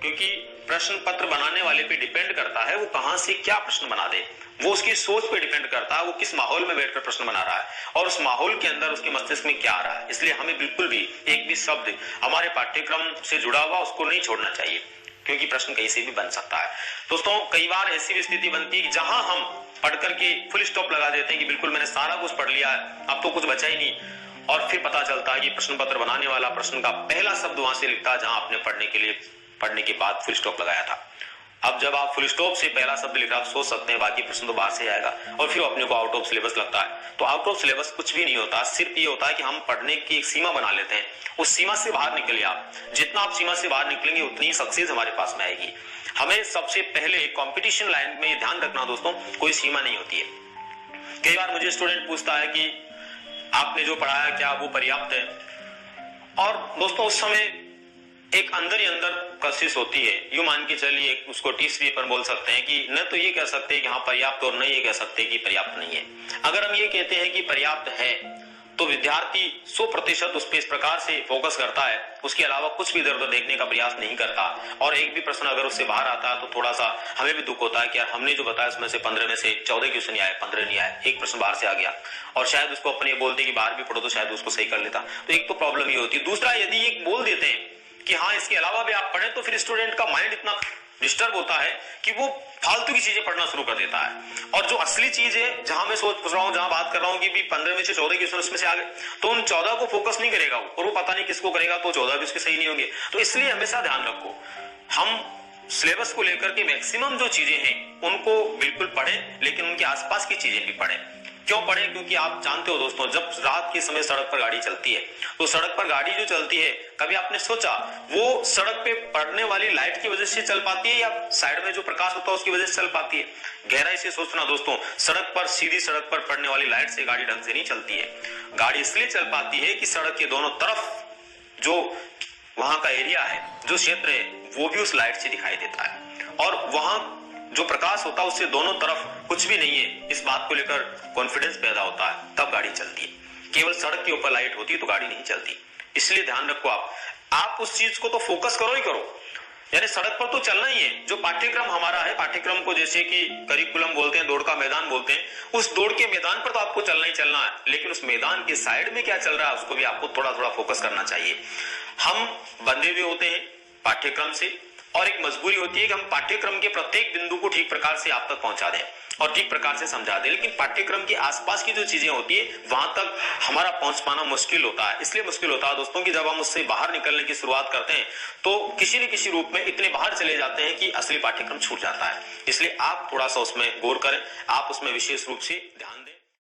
क्योंकि प्रश्न पत्र बनाने वाले पे डिपेंड करता है वो कहां से क्या प्रश्न बना दे, वो उसकी सोच पे डिपेंड करता है, वो किस माहौल में बैठकर प्रश्न बना रहा है और उस माहौल के अंदर उसके मस्तिष्क में क्या आ रहा है। इसलिए हमें बिल्कुल भी एक भी शब्द हमारे पाठ्यक्रम से जुड़ा हुआ उसको नहीं छोड़ना चाहिए, क्योंकि प्रश्न कहीं से भी बन सकता है। दोस्तों, कई बार ऐसी भी स्थिति बनती है कि जहां हम पढ़ करके फुल स्टॉप लगा देते हैं कि बिल्कुल मैंने सारा कुछ पढ़ लिया है, अब तो कुछ बचा ही नहीं, और फिर पता चलता है कि प्रश्न पत्र बनाने वाला प्रश्न का पहला शब्द वहां से लिखता है जहां आपने पढ़ने के बाद फुल स्टॉप लगाया था। अब जब आप फुल स्टॉप से पहला शब्द लिख रहे आप सोच सकते हैं बाकी प्रश्न तो बाहर से आएगा, और फिर अपने को आउट ऑफ सिलेबस लगता है। तो आउट ऑफ सिलेबस कुछ भी नहीं होता, सिर्फ ये होता है कि हम पढ़ने की एक सीमा बना लेते हैं, उस सीमा से बाहर निकलिए आप। जितना आप सीमा से बाहर निकलेंगे उतनी सक्सेस हमारे पास में आएगी। हमें सबसे पहले कंपटीशन लाइन में ध्यान रखना दोस्तों, कोई सीमा नहीं होती है। कई बार मुझे स्टूडेंट पूछता है कि आपने जो पढ़ाया क्या वो पर्याप्त है, और दोस्तों उस समय एक अंदर ही अंदर कोशिश होती है, यूं मान के चलिए उसको टीसवी पर बोल सकते हैं कि न तो ये कह सकते हैं कि हाँ पर्याप्त और न ये कह सकते कि पर्याप्त नहीं है। अगर हम ये कहते हैं कि पर्याप्त है तो विद्यार्थी 100% उस पर इस प्रकार से फोकस करता है, उसके अलावा कुछ भी इधर उधर देखने का प्रयास नहीं करता, और एक भी प्रश्न अगर उससे बाहर आता है तो थोड़ा सा हमें भी दुख होता है कि यार हमने जो बताया उसमें से 15 में से 14 क्वेश्चन आए, 15 नहीं आए, एक प्रश्न बाहर से आ गया, और शायद उसको अपने बोलते कि बाहर भी पढ़ो तो शायद उसको सही कर लेता। तो एक तो प्रॉब्लम ये होती है। दूसरा, यदि एक बोल देते हैं कि हाँ इसके अलावा भी आप पढ़ें, तो फिर स्टूडेंट का माइंड इतना डिस्टर्ब होता है कि वो फालतू की चीजें पढ़ना शुरू कर देता है। और जो असली चीज है, जहां मैं सोच रहा हूं, जहां बात कर रहा हूं कि 15 में से 14 क्वेश्चन उसमें से आ गए, तो उन 14 को फोकस नहीं करेगा वो, और वो पता नहीं किसको करेगा, तो 14 भी उसके सही नहीं होंगे। तो इसलिए हमेशा ध्यान रखो, हम सिलेबस को लेकर के मैक्सिमम जो चीजें हैं उनको बिल्कुल पढ़ें, लेकिन उनके आसपास की चीजें भी पढ़ें। क्यों पढ़ें? क्योंकि आप जानते हो दोस्तों, जब रात के समय सड़क पर गाड़ी चलती है, तो सड़क पर गाड़ी जो चलती है, कभी आपने सोचा वो सड़क पे पड़ने वाली लाइट की वजह से चल पाती है या साइड में जो प्रकाश होता है उसकी वजह से चल पाती है? गहराई से सोचना दोस्तों, सड़क पर, सीधी सड़क पर पड़ने वाली लाइट से गाड़ी ढंग से नहीं चलती है। गाड़ी इसलिए चल पाती है कि सड़क के दोनों तरफ जो वहां का एरिया है, जो क्षेत्र है, वो भी उस लाइट से दिखाई देता है, और वहां जो प्रकाश होता है उससे दोनों तरफ कुछ भी नहीं है, इस बात को लेकर कॉन्फिडेंस पैदा होता है, तब गाड़ी चलती है। केवल सड़क के ऊपर लाइट होती है तो गाड़ी नहीं चलती। इसलिए ध्यान रखो, आप उस चीज को तो फोकस करो ही करो, यानी सड़क पर तो चलना ही है। जो पाठ्यक्रम हमारा है, पाठ्यक्रम को जैसे कि करिकुलम बोलते हैं, दौड़ का मैदान बोलते हैं, उस दौड़ के मैदान पर तो आपको चलना ही चलना है, लेकिन उस मैदान के साइड में क्या चल रहा है उसको भी आपको थोड़ा थोड़ा फोकस करना चाहिए। हम बंधे हुए होते हैं पाठ्यक्रम से, और एक मजबूरी होती है कि हम पाठ्यक्रम के प्रत्येक बिंदु को ठीक प्रकार से आप तक पहुंचा दें और ठीक प्रकार से समझा दें, लेकिन पाठ्यक्रम के आसपास की जो चीजें होती है वहां तक हमारा पहुंच पाना मुश्किल होता है। इसलिए मुश्किल होता है दोस्तों कि जब हम उससे बाहर निकलने की शुरुआत करते हैं तो किसी न किसी रूप में इतने बाहर चले जाते हैं कि असली पाठ्यक्रम छूट जाता है। इसलिए आप थोड़ा सा उसमें गौर करें, आप उसमें विशेष रूप से ध्यान दें।